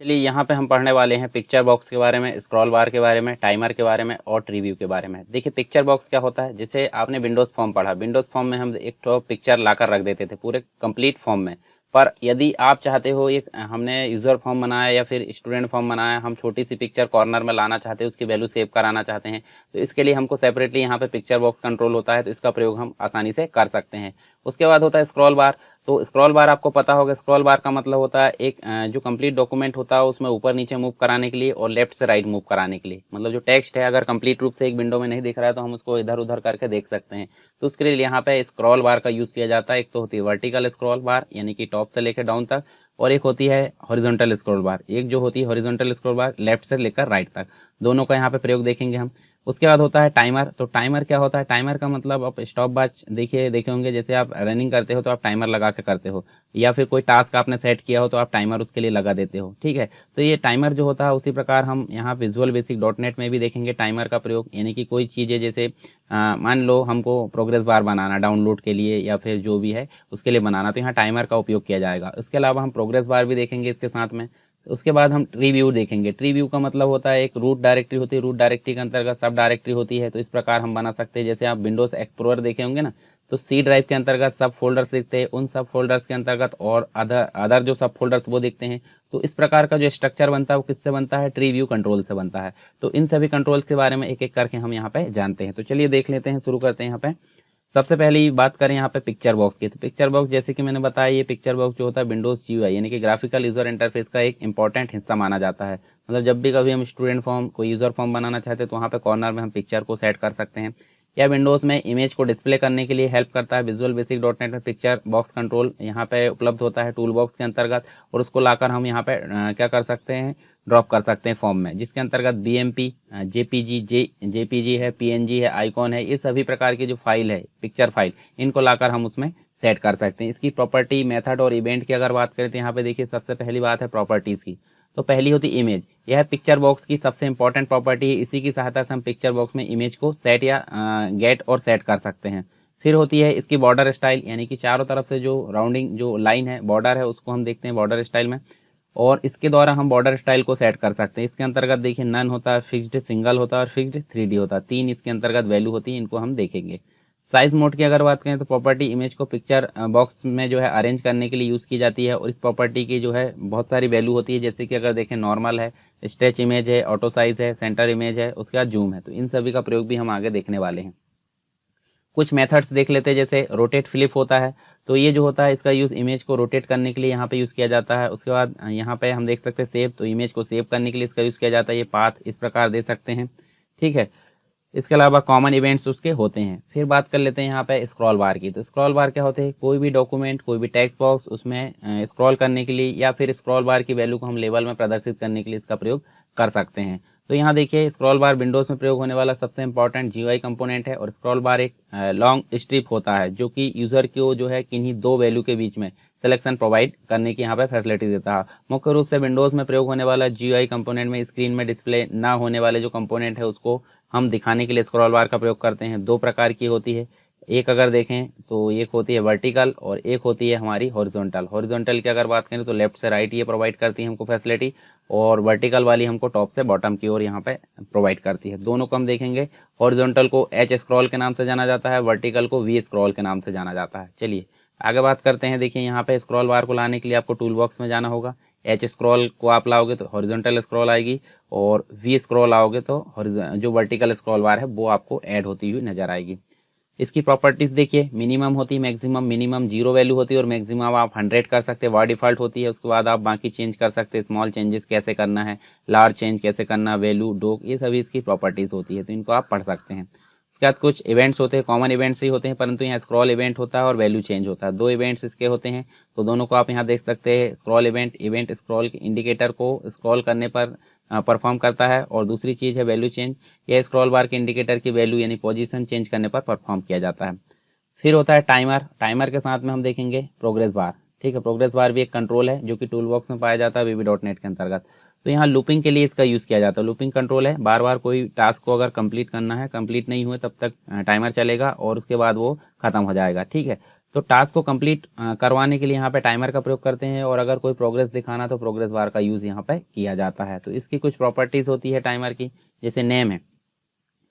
चलिए यहाँ पे हम पढ़ने वाले हैं पिक्चर बॉक्स के बारे में, स्क्रॉल बार के बारे में, टाइमर के बारे में और ट्री व्यू के बारे में। देखिए पिक्चर बॉक्स क्या होता है, जैसे आपने विंडोज़ फॉर्म पढ़ा, विंडोज़ फॉर्म में हम एक तो पिक्चर लाकर रख देते थे पूरे कंप्लीट फॉर्म में। पर यदि आप चाहते हो, एक हमने यूज़र फॉर्म बनाया या फिर स्टूडेंट फॉर्म बनाया, हम छोटी सी पिक्चर कॉर्नर में लाना चाहते हैं, उसकी वैल्यू सेव कराना चाहते हैं, तो इसके लिए हमको सेपरेटली यहाँ पे पिक्चर बॉक्स कंट्रोल होता है, तो इसका प्रयोग हम आसानी से कर सकते हैं। उसके बाद होता है स्क्रॉल बार। तो स्क्रॉल बार आपको पता होगा, स्क्रॉल बार का मतलब होता है एक जो कंप्लीट डॉक्यूमेंट होता है उसमें ऊपर नीचे मूव कराने के लिए और लेफ्ट से राइट मूव कराने के लिए। मतलब जो टेक्स्ट है अगर कंप्लीट रूप से एक विंडो में नहीं दिख रहा है तो हम उसको इधर उधर करके देख सकते हैं। तो उसके लिए यहाँ पे स्क्रॉल बार का यूज़ किया जाता है। एक तो होती है वर्टिकल स्क्रॉल बार यानी कि टॉप से लेकर डाउन तक, और एक होती है हॉरिजॉन्टल स्क्रॉल बार। एक जो होती है हॉरिजॉन्टल स्क्रॉल बार लेफ्ट से लेकर राइट तक, दोनों का यहाँ पे प्रयोग देखेंगे हम। उसके बाद होता है टाइमर। तो टाइमर क्या होता है, टाइमर का मतलब आप स्टॉप वॉच देखे होंगे, जैसे आप रनिंग करते हो तो आप टाइमर लगा के करते हो, या फिर कोई टास्क आपने सेट किया हो तो आप टाइमर उसके लिए लगा देते हो। ठीक है, तो ये टाइमर जो होता है उसी प्रकार हम यहाँ विजुअल बेसिक डॉट नेट में भी देखेंगे टाइमर का प्रयोग। यानी कि कोई चीज़ें जैसे मान लो हमको प्रोग्रेस बार बनाना डाउनलोड के लिए या फिर जो भी है उसके लिए बनाना, तो यहाँ टाइमर का उपयोग किया जाएगा। इसके अलावा हम प्रोग्रेस बार भी देखेंगे इसके साथ में। उसके बाद हम ट्री व्यू देखेंगे। ट्री व्यू का मतलब होता है एक रूट डायरेक्टरी होती है, रूट डायरेक्टरी के अंतर्गत सब डायरेक्टरी होती है। तो इस प्रकार हम बना सकते हैं, जैसे आप विंडोज एक्सप्लोरर देखे होंगे ना, तो सी ड्राइव के अंतर्गत सब फोल्डर्स दिखते हैं, उन सब फोल्डर्स के अंतर्गत और अदर अदर जो सब फोल्डर्स वो दिखते हैं। तो इस प्रकार का जो स्ट्रक्चर बनता है वो किससे बनता है, ट्री व्यू कंट्रोल से बनता है। तो इन सभी कंट्रोल्स के बारे में एक एक करके हम यहाँ पे जानते हैं। तो चलिए देख लेते हैं, शुरू करते हैं। यहाँ पे सबसे पहली बात करें यहाँ पे पिक्चर बॉक्स की, तो पिक्चर बॉक्स जैसे कि मैंने बताया, ये पिक्चर बॉक्स जो होता है विंडोज जीयूआई यानी कि ग्राफिकल यूजर इंटरफेस का एक इंपॉर्टेंट हिस्सा माना जाता है। मतलब जब भी कभी हम स्टूडेंट फॉर्म कोई यूजर फॉर्म बनाना चाहते हैं तो वहाँ पे कॉर्नर में हम पिक्चर को सेट कर सकते हैं। या विंडोज़ में इमेज को डिस्प्ले करने के लिए हेल्प करता है। विजुअल बेसिक डॉट नेट में पिक्चर बॉक्स कंट्रोल यहाँ पे उपलब्ध होता है टूल बॉक्स के अंतर्गत, और उसको लाकर हम यहाँ पे क्या कर सकते हैं, ड्रॉप कर सकते हैं फॉर्म में, जिसके अंतर्गत बीएमपी, जेपीजी है, पीएनजी है, आइकॉन है, ये सभी प्रकार की जो फाइल है पिक्चर फाइल, इनको लाकर हम उसमें सेट कर सकते हैं। इसकी प्रॉपर्टी, मेथड और इवेंट की अगर बात करें तो यहाँ पे देखिए सबसे पहली बात है प्रॉपर्टीज़ की। तो पहली होती इमेज, यह पिक्चर बॉक्स की सबसे इंपॉर्टेंट प्रॉपर्टी है। इसी की सहायता से हम पिक्चर बॉक्स में इमेज को सेट या गेट और सेट कर सकते हैं। फिर होती है इसकी बॉर्डर स्टाइल, यानी कि चारों तरफ से जो राउंडिंग जो लाइन है बॉर्डर है उसको हम देखते हैं बॉर्डर स्टाइल में, और इसके द्वारा हम बॉर्डर स्टाइल को सेट कर सकते हैं। इसके अंतर्गत देखिए नन होता है, फिक्स्ड सिंगल होता है और फिक्स्ड 3D होता है। तीन इसके अंतर्गत वैल्यू होती है, इनको हम देखेंगे। साइज मोड की अगर बात करें तो प्रॉपर्टी इमेज को पिक्चर बॉक्स में जो है अरेंज करने के लिए यूज़ की जाती है, और इस प्रॉपर्टी की जो है बहुत सारी वैल्यू होती है। जैसे कि अगर देखें नॉर्मल है, स्ट्रेच इमेज है, ऑटो साइज है, सेंटर इमेज है, उसके बाद जूम है। तो इन सभी का प्रयोग भी हम आगे देखने वाले हैं। कुछ मेथड्स देख लेते हैं, जैसे रोटेट फ्लिप होता है। तो ये जो होता है इसका यूज़ इमेज को रोटेट करने के लिए यहाँ पे यूज़ किया जाता है। उसके बाद यहाँ पे हम देख सकते हैं सेव, तो इमेज को सेव करने के लिए इसका यूज़ किया जाता है। ये पाथ इस प्रकार दे सकते हैं, ठीक है। इसके अलावा कॉमन इवेंट्स उसके होते हैं। फिर बात कर लेते हैं यहाँ पे स्क्रॉल बार की। तो स्क्रॉल बार क्या होते हैं, कोई भी डॉक्यूमेंट, कोई भी टेक्स्ट बॉक्स उसमें स्क्रॉल करने के लिए या फिर स्क्रॉल बार की वैल्यू को हम लेवल में प्रदर्शित करने के लिए इसका प्रयोग कर सकते हैं। तो यहाँ देखिए स्क्रॉल बार विंडोज़ में प्रयोग होने वाला सबसे इंपॉर्टेंट जीयूआई कंपोनेंट है, और स्क्रॉल बार एक लॉन्ग स्ट्रिप होता है जो कि यूज़र को जो है किन्हीं दो वैल्यू के बीच में सिलेक्शन प्रोवाइड करने की यहाँ पे फैसिलिटी देता है। मुख्य रूप से विंडोज़ में प्रयोग होने वाला जीयूआई कंपोनेंट में स्क्रीन में डिस्प्ले ना होने वाले जो कंपोनेंट है उसको हम दिखाने के लिए स्क्रॉल बार का प्रयोग करते हैं। दो प्रकार की होती है, एक अगर देखें तो एक होती है वर्टिकल और एक होती है हमारी हॉरिजॉन्टल। हॉरिजॉन्टल की अगर बात करें तो लेफ्ट से राइट ये प्रोवाइड करती है हमको फैसिलिटी, और वर्टिकल वाली हमको टॉप से बॉटम की ओर यहाँ पे प्रोवाइड करती है। दोनों को हम देखेंगे। हॉरिजॉन्टल को एच स्क्रॉल के नाम से जाना जाता है, वर्टिकल को वी स्क्रॉल के नाम से जाना जाता है। चलिए आगे बात करते हैं। देखिए यहाँ पे स्क्रॉल बार को लाने के लिए आपको टूल बॉक्स में जाना होगा। एच स्क्रॉल को आप लाओगे तो हॉरिजॉन्टल स्क्रॉल आएगी, और वी स्क्रॉल आओगे तो जो वर्टिकल स्क्रॉल बार है वो आपको ऐड होती हुई नजर आएगी। इसकी प्रॉपर्टीज देखिए, मिनिमम होती है, मैक्सिमम, मिनिमम 0 वैल्यू होती है और मैक्सिमम आप 100 कर सकते हैं, बाय डिफॉल्ट होती है। उसके बाद आप बाकी चेंज कर सकते हैं, स्मॉल चेंजेस कैसे करना है, लार्ज चेंज कैसे करना, वैल्यू डोक, ये सभी इसकी प्रॉपर्टीज होती है, तो इनको आप पढ़ सकते हैं। उसके बाद कुछ इवेंट्स होते हैं, कॉमन इवेंट्स ही होते हैं, परंतु यहाँ स्क्रॉल इवेंट होता है और वैल्यू चेंज होता है। दो इवेंट्स इसके होते हैं, तो दोनों को आप यहाँ देख सकते हैं। Scroll event, event scroll indicator को स्क्रॉल करने पर परफॉर्म करता है, और दूसरी चीज़ है वैल्यू चेंज, यह स्क्रॉल बार के इंडिकेटर की वैल्यू यानी पोजीशन चेंज करने पर परफॉर्म किया जाता है। फिर होता है टाइमर। टाइमर के साथ में हम देखेंगे प्रोग्रेस बार, ठीक है। प्रोग्रेस बार भी एक कंट्रोल है जो कि टूल बॉक्स में पाया जाता है वीबी डॉट नेट के अंतर्गत। तो यहाँ लूपिंग के लिए इसका यूज़ किया जाता है। लूपिंग कंट्रोल है, बार बार कोई टास्क को अगर कंप्लीट करना है, कंप्लीट नहीं हुए तब तक टाइमर चलेगा और उसके बाद वो खत्म हो जाएगा, ठीक है। तो टास्क को कंप्लीट करवाने के लिए यहाँ पे टाइमर का प्रयोग करते हैं, और अगर कोई प्रोग्रेस दिखाना तो प्रोग्रेस बार का यूज़ यहाँ पे किया जाता है। तो इसकी कुछ प्रॉपर्टीज़ होती है टाइमर की, जैसे नेम है,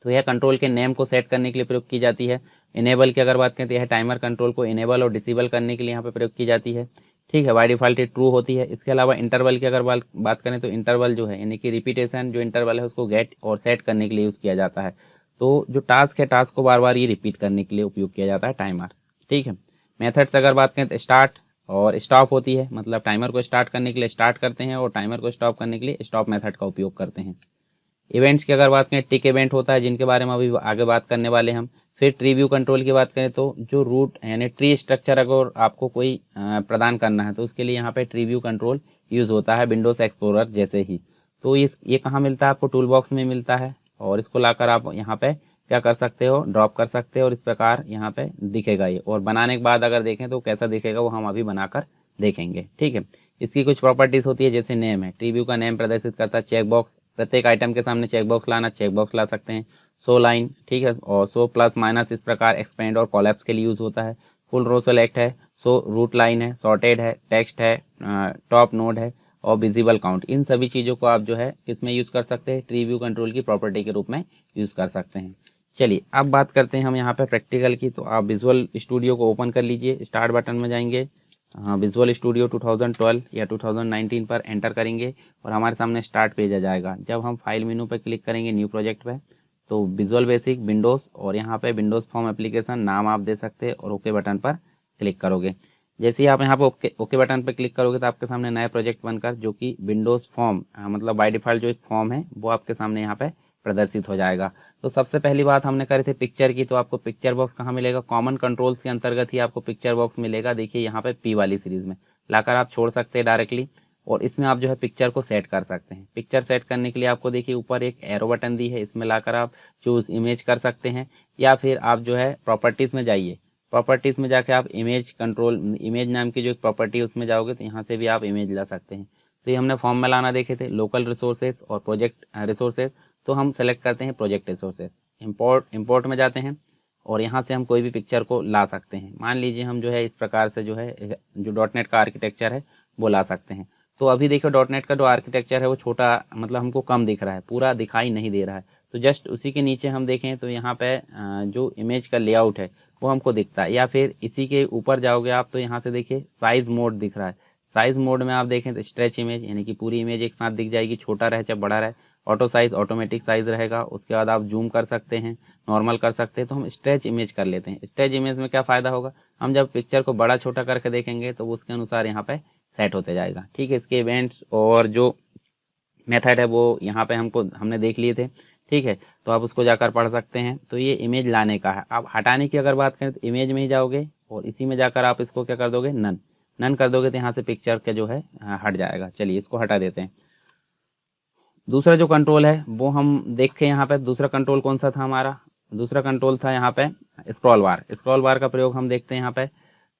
तो यह कंट्रोल के नेम को सेट करने के लिए प्रयोग की जाती है। इनेबल की अगर बात करें तो यह टाइमर कंट्रोल को इनेबल और डिसेबल करने के लिए यहाँ पे प्रयोग की जाती है। ठीक है, बाय डिफॉल्ट ये ट्रू होती है। इसके अलावा इंटरवल की अगर बात करें तो इंटरवल जो है यानी कि रिपीटेशन जो इंटरवल है उसको गेट और सेट करने के लिए यूज़ किया जाता है। तो जो टास्क है, टास्क को बार बार ये रिपीट करने के लिए उपयोग किया जाता है टाइमर। ठीक है, मेथड्स अगर बात करें तो स्टार्ट और स्टॉप होती है, मतलब टाइमर को स्टार्ट करने के लिए स्टार्ट करते हैं और टाइमर को स्टॉप करने के लिए स्टॉप मेथड का उपयोग करते हैं। इवेंट्स की अगर बात करें, टिक इवेंट होता है जिनके बारे में अभी आगे बात करने वाले हम। फिर ट्री व्यू कंट्रोल की बात करें तो जो रूट यानी ट्री स्ट्रक्चर अगर आपको कोई प्रदान करना है तो उसके लिए यहाँ पे ट्री व्यू कंट्रोल यूज़ होता है विंडोज एक्सप्लोरर जैसे ही। तो ये कहाँ मिलता है आपको, टूल बॉक्स में मिलता है, और इसको लाकर आप यहाँ पे क्या कर सकते हो, ड्रॉप कर सकते हो, और इस प्रकार यहाँ पे दिखेगा ये। और बनाने के बाद अगर देखें तो कैसा दिखेगा वो हम अभी बनाकर देखेंगे। ठीक है, इसकी कुछ प्रॉपर्टीज़ होती है, जैसे नेम है, ट्री व्यू का नेम प्रदर्शित करता है। चेक बॉक्स, प्रत्येक आइटम के सामने चेक बॉक्स लाना, चेक बॉक्स ला सकते हैं। सो लाइन, ठीक है, और सो प्लस माइनस, इस प्रकार एक्सपेंड और कॉलैप्स के लिए यूज़ होता है। फुल रो सेलेक्ट है, सो रूट लाइन है, सॉर्टेड है, टेक्स्ट है, टॉप नोड है, और विजिबल काउंट। इन सभी चीज़ों को आप जो है किसमें यूज़ कर सकते हैं, ट्री व्यू कंट्रोल की प्रॉपर्टी के रूप में यूज़ कर सकते हैं। चलिए अब बात करते हैं हम यहाँ पे प्रैक्टिकल की। तो आप विजुअल स्टूडियो को ओपन कर लीजिए, स्टार्ट बटन में जाएंगे, विजुअल स्टूडियो 2012 या 2019 पर एंटर करेंगे और हमारे सामने स्टार्ट पेज आ जाएगा। जब हम फाइल मेनू पर क्लिक करेंगे न्यू प्रोजेक्ट पे, तो विजुअल बेसिक विंडोज़, और यहाँ पे विंडोज़ फॉर्म एप्लीकेशन नाम आप दे सकते हैं, और ओके बटन पर क्लिक करोगे। जैसे ही आप यहाँ पे ओके बटन पर क्लिक करोगे तो आपके सामने नया प्रोजेक्ट बनकर, जो कि विंडोज़ फॉर्म मतलब बाय डिफ़ॉल्ट जो एक फॉर्म है वो आपके सामने यहाँ पे प्रदर्शित हो जाएगा। तो सबसे पहली बात हमने करी थी पिक्चर की, तो आपको पिक्चर बॉक्स कहाँ मिलेगा, कॉमन कंट्रोल्स के अंतर्गत ही आपको पिक्चर बॉक्स मिलेगा। देखिए यहाँ पे पी वाली सीरीज में लाकर आप छोड़ सकते हैं डायरेक्टली, और इसमें आप जो है पिक्चर को सेट कर सकते हैं। पिक्चर सेट करने के लिए आपको देखिए ऊपर एक एरो बटन दी है, इसमें लाकर आप चूज इमेज कर सकते हैं, या फिर आप जो है प्रॉपर्टीज़ में जाइए, प्रॉपर्टीज़ में जाके आप इमेज कंट्रोल, इमेज नाम की जो एक प्रॉपर्टी है उसमें जाओगे तो यहाँ से भी आप इमेज ला सकते हैं। तो ये हमने फॉर्म में लाना देखे थे, लोकल रिसोर्सेज और प्रोजेक्ट रिसोर्सेज। तो हम सेलेक्ट करते हैं प्रोजेक्ट रिसोर्सेज, इंपोर्ट में जाते हैं, और यहाँ से हम कोई भी पिक्चर को ला सकते हैं। मान लीजिए हम जो है इस प्रकार से जो है जो डॉटनेट का आर्किटेक्चर है वो ला सकते हैं। तो अभी देखो डॉटनेट का जो आर्किटेक्चर है वो छोटा, मतलब हमको कम दिख रहा है, पूरा दिखाई नहीं दे रहा है। तो जस्ट उसी के नीचे हम देखें तो यहाँ पे जो इमेज का लेआउट है वो हमको दिखता है, या फिर इसी के ऊपर जाओगे आप तो यहाँ से देखिए साइज मोड दिख रहा है। साइज मोड में आप देखें तो स्ट्रेच इमेज, यानी कि पूरी इमेज एक साथ दिख जाएगी, छोटा रहे चाहे बड़ा रहे। ऑटो साइज, ऑटोमेटिक साइज रहेगा। उसके बाद आप जूम कर सकते हैं, नॉर्मल कर सकते हैं। तो हम स्ट्रेच इमेज कर लेते हैं। स्ट्रेच इमेज में क्या फ़ायदा होगा, हम जब पिक्चर को बड़ा छोटा करके देखेंगे तो उसके अनुसार यहाँ पे सेट होते जाएगा। ठीक है, इसके इवेंट्स और जो मेथड है वो यहाँ पे हमने देख लिए थे। ठीक है, तो आप उसको जाकर पढ़ सकते हैं। तो ये इमेज लाने का है। आप हटाने की अगर बात करें तो इमेज में ही जाओगे और इसी में जाकर आप इसको क्या कर दोगे, नन कर दोगे, तो यहाँ से पिक्चर का जो है हट जाएगा। चलिए इसको हटा देते हैं। दूसरा जो कंट्रोल है वो हम देखें यहाँ पे, दूसरा कंट्रोल कौन सा था हमारा, दूसरा कंट्रोल था यहाँ पे स्क्रॉल बार। स्क्रॉल बार का प्रयोग हम देखते हैं यहाँ पे।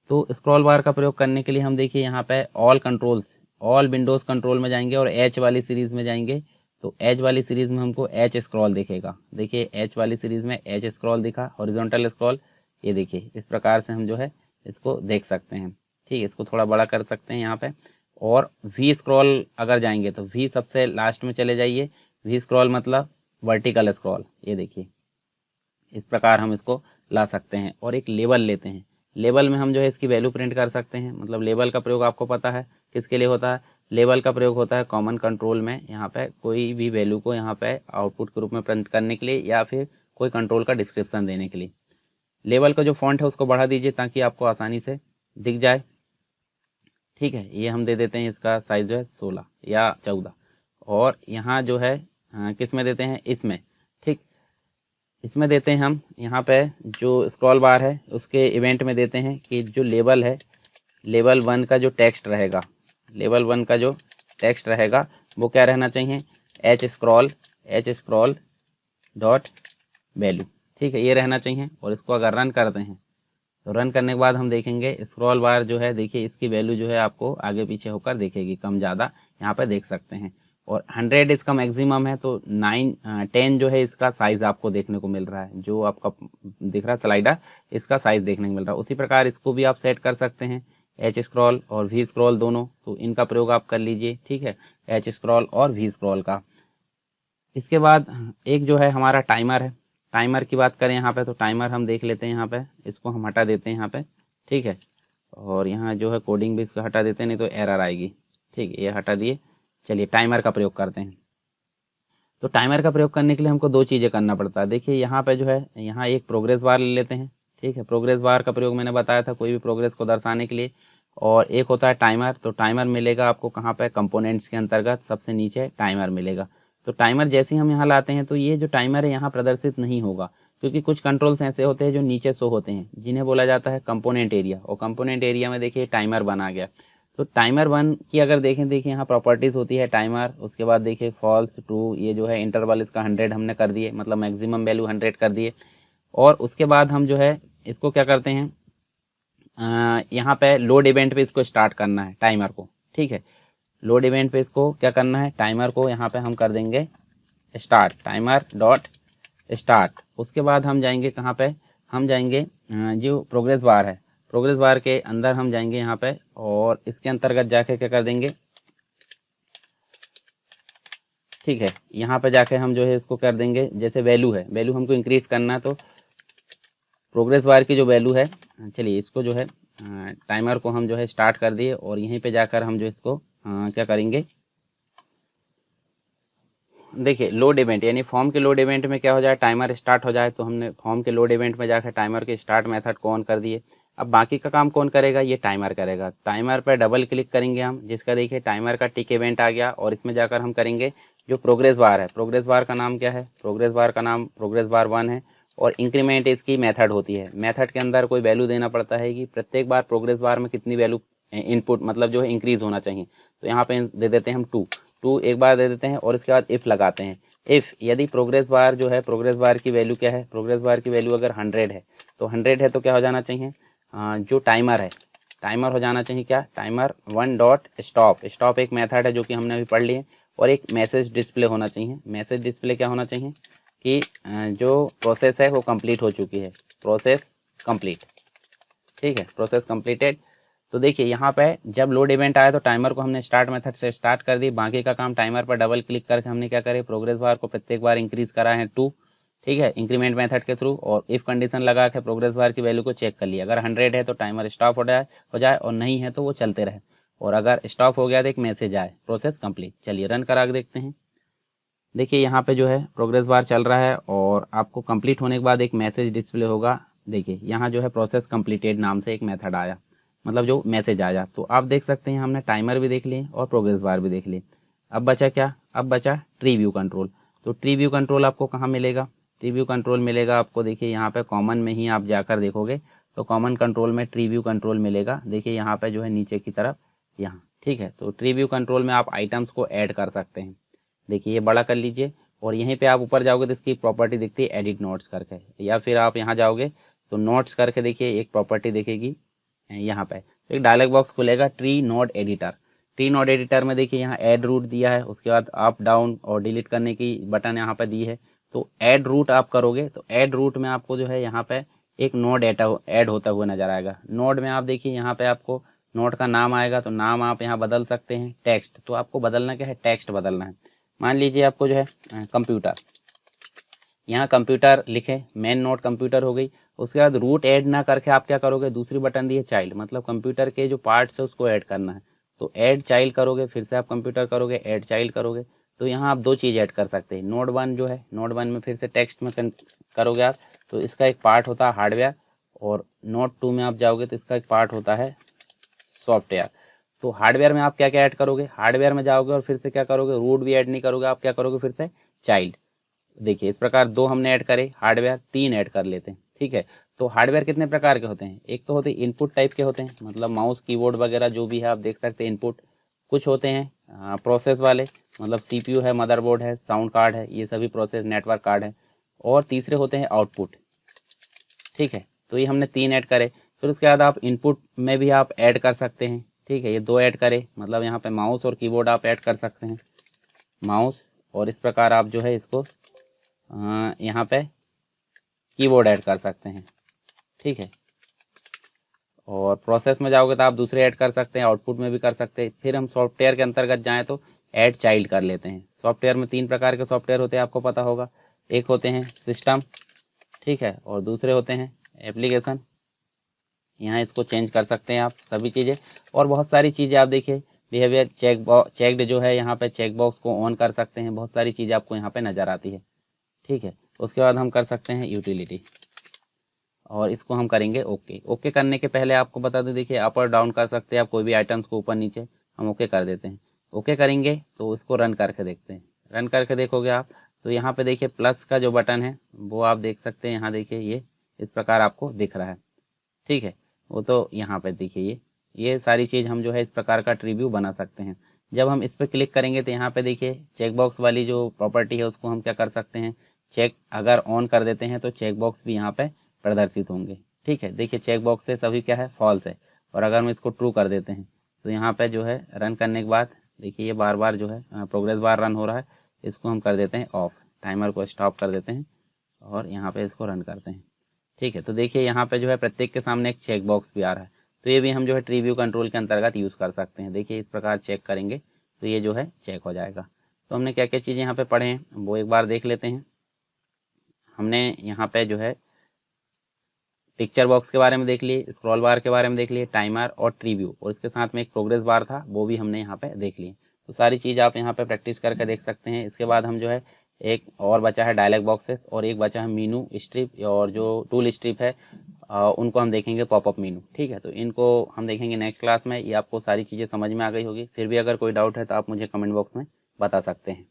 तो स्क्रॉल बार का प्रयोग करने के लिए हम देखिए यहाँ पे all controls, all Windows control में जाएंगे और एच वाली सीरीज़ में जाएंगे। तो एच वाली सीरीज़ में हमको एच स्क्रॉल दिखेगा। देखिए एच वाली सीरीज़ में एच स्क्रॉल दिखा, हॉरिजॉन्टल स्क्रॉल, ये देखिए इस प्रकार से हम जो है इसको देख सकते हैं। ठीक है, इसको थोड़ा बड़ा कर सकते हैं यहाँ पे। और वी स्क्रॉल अगर जाएंगे तो वी सबसे लास्ट में चले जाइए। वी स्क्रॉल मतलब वर्टिकल स्क्रॉल, ये देखिए इस प्रकार हम इसको ला सकते हैं। और एक लेबल लेते हैं, लेबल में हम जो है इसकी वैल्यू प्रिंट कर सकते हैं। मतलब लेबल का प्रयोग आपको पता है किसके लिए होता है, लेबल का प्रयोग होता है कॉमन कंट्रोल में। यहाँ पे कोई भी वैल्यू को यहाँ पे आउटपुट के रूप में प्रिंट करने के लिए, या फिर कोई कंट्रोल का डिस्क्रिप्शन देने के लिए। लेबल का जो फॉन्ट है उसको बढ़ा दीजिए ताकि आपको आसानी से दिख जाए। ठीक है, ये हम दे देते हैं, इसका साइज जो है 16 या 14। और यहाँ जो है किस में देते हैं, इसमें। ठीक, इसमें देते हैं हम यहाँ पे जो स्क्रॉल बार है उसके इवेंट में देते हैं कि जो लेबल है, लेबल 1 का जो टेक्स्ट रहेगा, लेबल 1 का जो टेक्स्ट रहेगा वो क्या रहना चाहिए, एच स्क्रॉल डॉट वैल्यू। ठीक है, ये रहना चाहिए। और इसको अगर रन करते हैं तो रन करने के बाद हम देखेंगे स्क्रॉल बार जो है, देखिए इसकी वैल्यू जो है आपको आगे पीछे होकर देखेगी, कम ज़्यादा यहाँ पे देख सकते हैं। और 100 इसका मैक्सिमम है, तो 10 जो है इसका साइज आपको देखने को मिल रहा है, जो आपका दिख रहा है स्लाइडर, इसका साइज देखने को मिल रहा है। उसी प्रकार इसको भी आप सेट कर सकते हैं, एच स्क्रॉल और वी स्क्रॉल दोनों, तो इनका प्रयोग आप कर लीजिए, ठीक है, एच स्क्रॉल और वी स्क्रॉल का। इसके बाद एक जो है हमारा टाइमर है, टाइमर की बात करें यहाँ पे, तो टाइमर हम देख लेते हैं यहाँ पे, इसको हम हटा देते हैं यहाँ पे, ठीक है, और यहाँ जो है कोडिंग भी इसका हटा देते हैं, नहीं तो एरर आएगी, ठीक है, ये हटा दिए। चलिए टाइमर का प्रयोग करते हैं। तो टाइमर का प्रयोग करने के लिए हमको दो चीज़ें करना पड़ता है। देखिए यहाँ पे जो है, यहाँ एक प्रोग्रेस बार ले लेते हैं, ठीक है, प्रोग्रेस बार का प्रयोग मैंने बताया था कोई भी प्रोग्रेस को दर्शाने के लिए। और एक होता है टाइमर, तो टाइमर मिलेगा आपको कहाँ पे, कंपोनेंट्स के अंतर्गत सबसे नीचे टाइमर मिलेगा। तो टाइमर जैसे ही हम यहाँ लाते हैं, तो ये जो टाइमर है यहाँ प्रदर्शित नहीं होगा, क्योंकि कुछ कंट्रोल्स ऐसे होते हैं जो नीचे शो होते हैं, जिन्हें बोला जाता है कंपोनेंट एरिया। और कंपोनेंट एरिया में देखिए टाइमर बना गया। तो टाइमर 1 की अगर देखें, देखिए यहाँ प्रॉपर्टीज़ होती है टाइमर, उसके बाद देखिए फॉल्स ट्रू, ये जो है इंटरवल इसका 100 हमने कर दिए, मतलब मैक्सिमम वैल्यू 100 कर दिए। और उसके बाद हम जो है इसको क्या करते हैं, यहाँ पे लोड इवेंट पे इसको स्टार्ट करना है टाइमर को, ठीक है, लोड इवेंट पे इसको क्या करना है, टाइमर को यहाँ पे हम कर देंगे स्टार्ट, टाइमर डॉट स्टार्ट। उसके बाद हम जाएंगे कहाँ पे, हम जाएंगे जो प्रोग्रेस बार है, प्रोग्रेस बार के अंदर हम जाएंगे यहाँ पे, और इसके अंतर्गत जाके क्या कर देंगे, ठीक है, यहाँ पे जाके हम जो है इसको कर देंगे, जैसे वैल्यू है, वैल्यू हमको इंक्रीज करना है, तो प्रोग्रेस बार की जो वैल्यू है, चलिए इसको जो है टाइमर को हम जो है स्टार्ट कर दिए, और यहीं पे जाकर हम जो इसको क्या करेंगे, देखिए लोड इवेंट यानी फॉर्म के लोड इवेंट में क्या हो जाए, टाइमर स्टार्ट हो जाए, तो हमने फॉर्म के लोड इवेंट में जाकर टाइमर के स्टार्ट मेथड को ऑन कर दिए। अब बाकी का काम कौन करेगा, ये टाइमर करेगा। टाइमर पर डबल क्लिक करेंगे हम, जिसका देखिए टाइमर का टिक इवेंट आ गया, और इसमें जाकर हम करेंगे जो प्रोग्रेस बार है, प्रोग्रेस बार का नाम क्या है, प्रोग्रेस बार का नाम प्रोग्रेस बार 1 है। और इंक्रीमेंट इसकी मेथड होती है, मेथड के अंदर कोई वैल्यू देना पड़ता है कि प्रत्येक बार प्रोग्रेस बार में कितनी वैल्यू इनपुट मतलब जो है इंक्रीज होना चाहिए। तो यहाँ पे दे देते हैं हम 2 एक बार दे देते हैं, और इसके बाद इफ़ लगाते हैं। इफ़ यदि प्रोग्रेस बार जो है, प्रोग्रेस बार की वैल्यू क्या है, प्रोग्रेस बार की वैल्यू अगर 100 है, तो 100 है तो क्या हो जाना चाहिए, जो टाइमर है, टाइमर हो जाना चाहिए क्या, टाइमर 1 डॉट स्टॉप। स्टॉप एक मेथड है जो कि हमने अभी पढ़ ली है। और एक मैसेज डिस्प्ले होना चाहिए। मैसेज डिस्प्ले क्या होना चाहिए कि जो प्रोसेस है वो कंप्लीट हो चुकी है, प्रोसेस कंप्लीट, ठीक है, प्रोसेस कंप्लीटेड। तो देखिए यहाँ पे जब लोड इवेंट आया तो टाइमर को हमने स्टार्ट मेथड से स्टार्ट कर दी, बाकी का काम टाइमर पर डबल क्लिक करके हमने क्या करे, प्रोग्रेस बार को प्रत्येक बार इंक्रीज करा है 2, ठीक है, इंक्रीमेंट मेथड के थ्रू। और इफ कंडीशन लगा के प्रोग्रेस बार की वैल्यू को चेक कर लिया, अगर 100 है तो टाइमर स्टॉप हो जाए और नहीं है तो वो चलते रहे, और अगर स्टॉप हो गया तो एक मैसेज आए प्रोसेस कंप्लीट। चलिए रन करा के देखते हैं। देखिए यहाँ पे जो है प्रोग्रेस बार चल रहा है, और आपको कंप्लीट होने के बाद एक मैसेज डिस्प्ले होगा। देखिए यहाँ जो है प्रोसेस कंप्लीटेड नाम से एक मेथड आया, मतलब जो मैसेज आया। तो आप देख सकते हैं हमने टाइमर भी देख लिए और प्रोग्रेस बार भी देख लिए। अब बचा क्या, अब बचा ट्री व्यू कंट्रोल। तो ट्री व्यू कंट्रोल आपको कहाँ मिलेगा, ट्री व्यू कंट्रोल मिलेगा आपको, देखिए यहाँ पे कॉमन में ही आप जाकर देखोगे तो कॉमन कंट्रोल में ट्री व्यू कंट्रोल मिलेगा। देखिए यहाँ पे जो है नीचे की तरफ यहाँ, ठीक है। तो ट्री व्यू कंट्रोल में आप आइटम्स को ऐड कर सकते हैं। देखिए ये बड़ा कर लीजिए, और यहीं पे आप ऊपर जाओगे तो इसकी प्रॉपर्टी दिखती है एडिट नोट्स करके, या फिर आप यहाँ जाओगे तो नोट्स करके देखिए एक प्रॉपर्टी दिखेगी यहाँ पे। तो एक डायलॉग बॉक्स खुलेगा tree node editor. Tree node editor में देखिए यहाँ ऐड रूट दिया है, उसके बाद अप डाउन और डिलीट करने की बटन यहाँ पे दी है। तो ऐड रूट आप करोगे तो ऐड रूट में आपको जो है यहाँ पे एक नोड ऐड होता हुआ नजर आएगा। नोड में आप देखिए यहाँ पे आपको नोड का नाम आएगा, तो नाम आप यहाँ बदल सकते हैं। टेक्स्ट, तो आपको बदलना क्या है, टेक्स्ट बदलना है। मान लीजिए आपको जो है कंप्यूटर, यहाँ कंप्यूटर लिखे, मेन नोड कंप्यूटर हो गई। उसके बाद रूट ऐड ना करके आप क्या करोगे, दूसरी बटन दी है चाइल्ड, मतलब कंप्यूटर के जो पार्ट्स है उसको ऐड करना है। तो ऐड चाइल्ड करोगे, फिर से आप कंप्यूटर करोगे, ऐड चाइल्ड करोगे। तो यहाँ आप दो चीज़ ऐड कर सकते हैं। नोड 1 जो है, नोड 1 में फिर से टेक्स्ट में करोगे आप, तो इसका एक पार्ट होता है हार्डवेयर। और नोड 2 में आप जाओगे तो इसका एक पार्ट होता है सॉफ्टवेयर। तो हार्डवेयर में आप क्या क्या ऐड करोगे, हार्डवेयर में जाओगे और फिर से क्या करोगे, रूट भी ऐड नहीं करोगे, आप क्या करोगे फिर से चाइल्ड। देखिए इस प्रकार दो हमने ऐड करे, हार्डवेयर 3 ऐड कर लेते हैं, ठीक है। तो हार्डवेयर कितने प्रकार के होते हैं, एक तो होते हैं इनपुट टाइप के होते हैं, मतलब माउस कीबोर्ड वगैरह जो भी है आप देख सकते हैं इनपुट। कुछ होते हैं प्रोसेस वाले, मतलब सीपीयू है, मदरबोर्ड है, साउंड कार्ड है, ये सभी प्रोसेस नेटवर्क कार्ड है। और तीसरे होते हैं आउटपुट, ठीक है। तो ये हमने 3 ऐड करे। फिर उसके बाद आप इनपुट में भी आप ऐड कर सकते हैं, ठीक है। ये 2 ऐड करे, मतलब यहाँ पे माउस और कीबोर्ड आप ऐड कर सकते हैं। माउस, और इस प्रकार आप जो है इसको यहाँ पे कीबोर्ड ऐड कर सकते हैं। ठीक है, और प्रोसेस में जाओगे तो आप दूसरे ऐड कर सकते हैं, आउटपुट में भी कर सकते हैं। फिर हम सॉफ्टवेयर के अंतर्गत जाएँ तो ऐड चाइल्ड कर लेते हैं। सॉफ्टवेयर में 3 प्रकार के सॉफ्टवेयर होते हैं, आपको पता होगा। एक होते हैं सिस्टम, ठीक है, और दूसरे होते हैं एप्लीकेशन। यहाँ इसको चेंज कर सकते हैं आप सभी चीज़ें, और बहुत सारी चीज़ें आप देखिए बिहेवियर चेकड जो है, यहाँ पे चेक बॉक्स को ऑन कर सकते हैं। बहुत सारी चीज़ें आपको यहाँ पे नज़र आती है। ठीक है, उसके बाद हम कर सकते हैं यूटिलिटी, और इसको हम करेंगे ओके। ओके करने के पहले आपको बता दूं, देखिए अप और डाउन कर सकते हैं आप कोई भी आइटम्स को, ऊपर नीचे हम ओके कर देते हैं। ओके करेंगे तो इसको रन करके देखते हैं। रन करके देखोगे आप तो यहाँ पे देखिए प्लस का जो बटन है वो आप देख सकते हैं। यहाँ देखिए ये इस प्रकार आपको दिख रहा है। ठीक है, वो तो यहाँ पे देखिए ये सारी चीज़ हम जो है इस प्रकार का ट्रिब्यू बना सकते हैं। जब हम इस पर क्लिक करेंगे तो यहाँ पे देखिए चेक बॉक्स वाली जो प्रॉपर्टी है उसको हम क्या कर सकते हैं, चेक अगर ऑन कर देते हैं तो चेक बॉक्स भी यहाँ पे प्रदर्शित होंगे। ठीक है, देखिए चेक बॉक्स से सभी क्या है, फॉल्स है। और अगर हम इसको ट्रू कर देते हैं तो यहाँ पे जो है रन करने के बाद देखिए ये बार बार जो है प्रोग्रेस बार रन हो रहा है। इसको हम कर देते हैं ऑफ, टाइमर को स्टॉप कर देते हैं और यहाँ पे इसको रन करते हैं। ठीक है, तो देखिए यहाँ पे जो है प्रत्येक के सामने एक चेक बॉक्स भी आ रहा है। तो ये भी हम जो है ट्रीव्यू कंट्रोल के अंतर्गत यूज़ कर सकते हैं। देखिए इस प्रकार चेक करेंगे तो ये जो है चेक हो जाएगा। तो हमने क्या क्या चीज़ें यहाँ पे पढ़े हैं वो एक बार देख लेते हैं। हमने यहाँ पे जो है पिक्चर बॉक्स के बारे में देख लिए, स्क्रॉल बार के बारे में देख लिए, टाइमर और ट्रीव्यू, और इसके साथ में एक प्रोग्रेस बार था वो भी हमने यहाँ पे देख लिए। तो सारी चीज़ आप यहाँ पे प्रैक्टिस करके देख सकते हैं। इसके बाद हम जो है एक और बचा है डायलॉग बॉक्सेस, और एक बचा है मीनू स्ट्रिप, और जो टूल स्ट्रिप है उनको हम देखेंगे पॉपअप मीनू। ठीक है, तो इनको हम देखेंगे नेक्स्ट क्लास में। ये आपको सारी चीज़ें समझ में आ गई होगी। फिर भी अगर कोई डाउट है तो आप मुझे कमेंट बॉक्स में बता सकते हैं।